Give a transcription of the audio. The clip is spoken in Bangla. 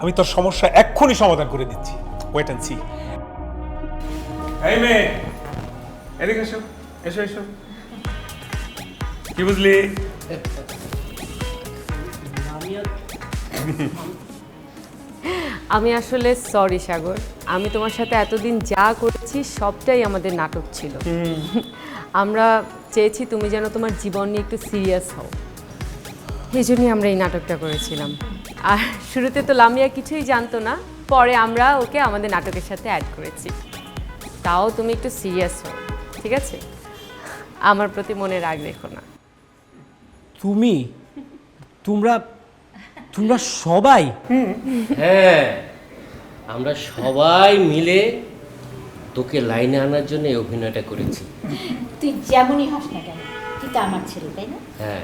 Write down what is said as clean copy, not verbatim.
আমি তোর সমস্যা এক্ষুনি সমাধান করে দিচ্ছি। Wait and see. এই মেয়ে, এদিকে এসো, এসো এসো। কি বুঝলি? আমি আসলে সরি সাগর, আমি তোমার সাথে এতদিন যা করেছি সবটাই আমাদের নাটক ছিল। আমরা চেয়েছি তুমি যেন তোমার জীবন নিয়ে একটু সিরিয়াস হও, এই জন্যই আমরা এই নাটকটা করেছিলাম। আর শুরুতে তো লামিয়া কিছুই জানতো না, পরে আমরা ওকে আমাদের নাটকের সাথে অ্যাড করেছি। তাও তুমি একটু সিরিয়াস হও, ঠিক আছে? আমার প্রতি মনে রাগ রেখো না। তোমরা তোমরা সবাই? হ্যাঁ, আমরা সবাই মিলে তোকে লাইনে আনার জন্য এই অভিনয়টা করেছি। তুই যেমনই হাস না কেন, তুই তো আমার ছেলে, তাই না? হ্যাঁ।